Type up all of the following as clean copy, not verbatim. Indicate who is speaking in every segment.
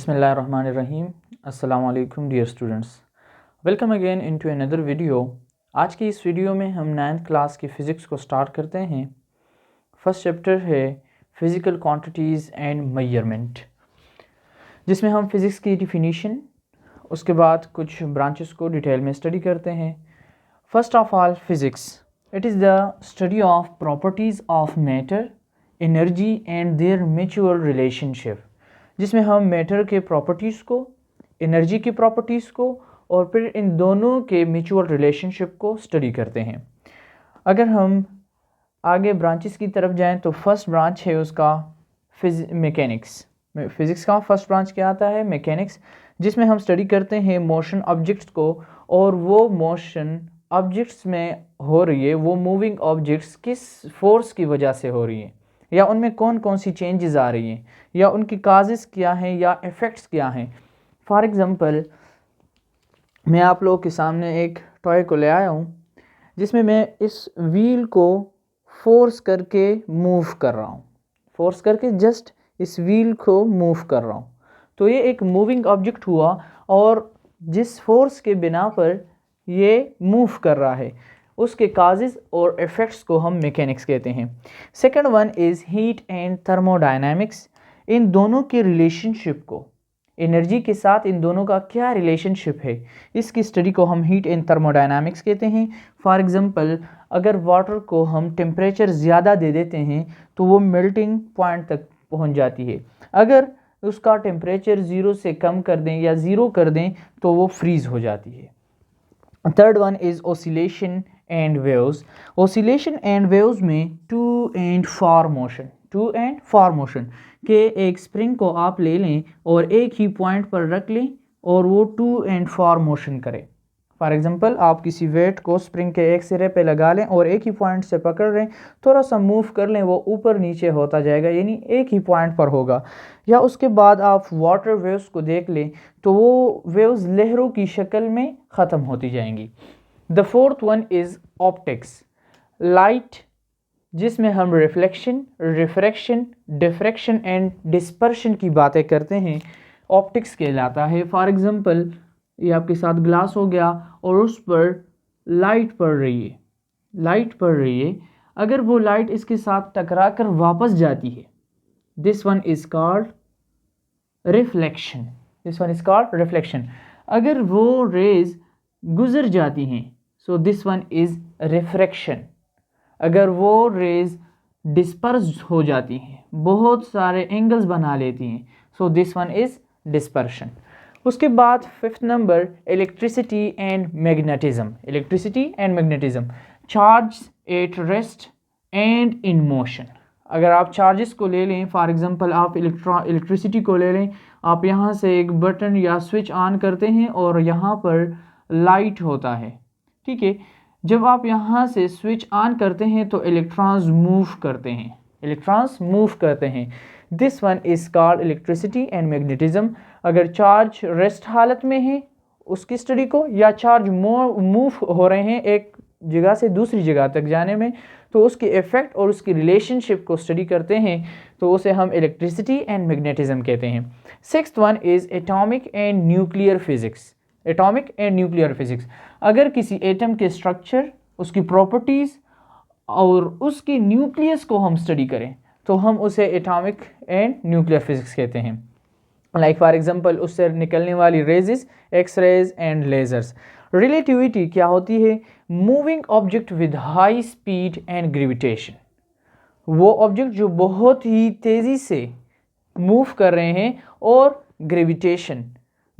Speaker 1: बिस्मिल्लाहिर्रहमानिर्रहीम। अस्सलाम वालेकुम dear students, welcome again into another video. आज की इस वीडियो में हम 9th क्लास की फ़िज़िक्स को स्टार्ट करते हैं। फर्स्ट चैप्टर है फ़िज़िकल क्वांटिटीज़ एंड मेजरमेंट, जिसमें हम फ़िज़िक्स की डिफिनीशन, उसके बाद कुछ ब्रांचेस को डिटेल में स्टडी करते हैं। First of all, physics it is the study of properties of matter, energy and there mutual relationship, जिसमें हम मैटर के प्रॉपर्टीज़ को, एनर्जी की प्रॉपर्टीज़ को और फिर इन दोनों के म्यूचुअल रिलेशनशिप को स्टडी करते हैं। अगर हम आगे ब्रांचेस की तरफ जाएं तो फर्स्ट ब्रांच है उसका मैकेनिक्स। फ़िज़िक्स का फर्स्ट ब्रांच क्या आता है? मैकेनिक्स, जिसमें हम स्टडी करते हैं मोशन ऑब्जेक्ट्स को, और वो मोशन ऑब्जेक्ट्स में हो रही है, वो मूविंग ऑब्जेक्ट्स किस फोर्स की वजह से हो रही है, या उनमें कौन कौन सी चेंजेस आ रही हैं, या उनकी काजेस क्या हैं या इफ़ेक्ट्स क्या हैं। फॉर एग्ज़ाम्पल, मैं आप लोगों के सामने एक टॉय को ले आया हूँ, जिसमें मैं इस व्हील को फोर्स करके मूव कर रहा हूँ, फोर्स करके जस्ट इस व्हील को मूव कर रहा हूँ। तो ये एक मूविंग ऑब्जेक्ट हुआ, और जिस फोर्स के बिना पर ये मूव कर रहा है उसके काजेस और इफ़ेक्ट्स को हम मैकेनिक्स कहते हैं। Second one is heat and thermodynamics. इन दोनों के रिलेशनशिप को, एनर्जी के साथ इन दोनों का क्या रिलेशनशिप है, इसकी स्टडी को हम हीट एंड थर्मोडायनामिक्स कहते हैं। फॉर एग्जांपल, अगर वाटर को हम टेम्परेचर ज़्यादा दे देते हैं तो वो मेल्टिंग पॉइंट तक पहुंच जाती है। अगर उसका टेम्परेचर 0 से कम कर दें या 0 कर दें तो वो फ्रीज़ हो जाती है। Third one is oscillation and waves. Oscillation and waves में टू एंड फॉर मोशन के एक स्प्रिंग को आप ले लें और एक ही पॉइंट पर रख लें और वो टू एंड फॉर मोशन करे। फॉर एग्जांपल, आप किसी वेट को स्प्रिंग के एक सिरे पे लगा लें और एक ही पॉइंट से पकड़ लें, थोड़ा सा मूव कर लें, वो ऊपर नीचे होता जाएगा, यानी एक ही पॉइंट पर होगा। या उसके बाद आप वाटर वेव्स को देख लें तो वो वेव्स लहरों की शक्ल में ख़त्म होती जाएंगी। The fourth one is optics, light, जिसमें हम reflection, refraction, diffraction and dispersion की बातें करते हैं, ऑप्टिक्स कहलाता है। फॉर एग्जांपल, ये आपके साथ ग्लास हो गया और उस पर लाइट पड़ रही है, अगर वो लाइट इसके साथ टकरा कर वापस जाती है, this one is called reflection. अगर वो रेज गुजर जाती हैं, so this one is refraction. अगर वो रेज डिस्पर्स हो जाती हैं, बहुत सारे एंगल्स बना लेती हैं, so this one is dispersion. उसके बाद fifth number, electricity and magnetism. Charge at rest and in motion. अगर आप चार्जेस को ले लें, फॉर एग्जांपल आप इलेक्ट्रिसिटी को ले लें, आप यहाँ से एक बटन या स्विच ऑन करते हैं और यहाँ पर लाइट होता है, ठीक है। जब आप यहाँ से स्विच ऑन करते हैं तो इलेक्ट्रॉन्स मूव करते हैं, this one is called electricity and magnetism. अगर चार्ज रेस्ट हालत में है उसकी स्टडी को, या चार्ज मूव हो रहे हैं एक जगह से दूसरी जगह तक जाने में, तो उसके इफ़ेक्ट और उसकी रिलेशनशिप को स्टडी करते हैं, तो उसे हम इलेक्ट्रिसिटी एंड मैग्नेटिज्म कहते हैं। Sixth one is atomic and nuclear physics. अगर किसी एटम के स्ट्रक्चर, उसकी प्रॉपर्टीज़ और उसकी न्यूक्लियस को हम स्टडी करें तो हम उसे एटॉमिक एंड न्यूक्लियर फिज़िक्स कहते हैं। लाइक फॉर एग्जांपल, उससे निकलने वाली rays, X rays and lasers. Relativity क्या होती है? Moving object with high speed and gravitation. वो ऑब्जेक्ट जो बहुत ही तेज़ी से मूव कर रहे हैं और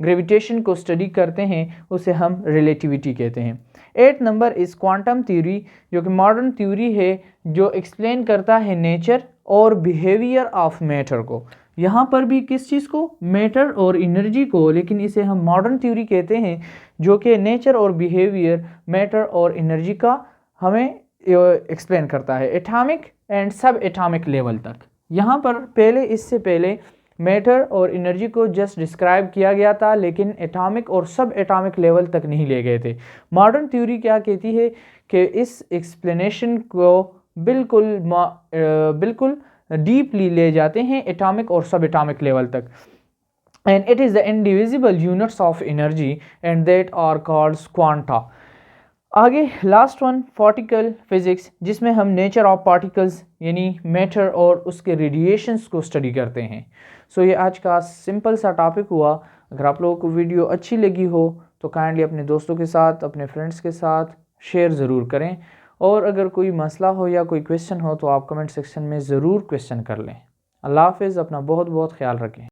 Speaker 1: ग्रेविटेशन को स्टडी करते हैं, उसे हम रिलेटिविटी कहते हैं। 8 नंबर इज़ क्वांटम थ्योरी, जो कि मॉडर्न थ्योरी है जो एक्सप्लेन करता है नेचर और बिहेवियर ऑफ मैटर को। यहाँ पर भी किस चीज़ को? मैटर और एनर्जी को, लेकिन इसे हम मॉडर्न थ्योरी कहते हैं, जो कि नेचर और बिहेवियर, मैटर और एनर्जी का हमें एक्सप्लेन करता है एटॉमिक एंड सब एटॉमिक लेवल तक। यहाँ पर इससे पहले मैटर और एनर्जी को जस्ट डिस्क्राइब किया गया था, लेकिन एटॉमिक और सब एटॉमिक लेवल तक नहीं ले गए थे। मॉडर्न थ्योरी क्या कहती है कि इस एक्सप्लेनेशन को बिल्कुल डीपली ले जाते हैं एटॉमिक और सब एटॉमिक लेवल तक। and it is the indivisible units of energy and that are called quanta. आगे लास्ट वन पार्टिकल फिज़िक्स, जिसमें हम नेचर ऑफ पार्टिकल्स यानी मैटर और उसके रेडिएशंस को स्टडी करते हैं। सो ये आज का सिंपल सा टॉपिक हुआ। अगर आप लोगों को वीडियो अच्छी लगी हो तो काइंडली अपने दोस्तों के साथ, अपने फ्रेंड्स के साथ शेयर ज़रूर करें, और अगर कोई मसला हो या कोई क्वेश्चन हो तो आप कमेंट सेक्शन में ज़रूर क्वेश्चन कर लें। अल्लाह हाफ़िज़, अपना बहुत बहुत ख्याल रखें।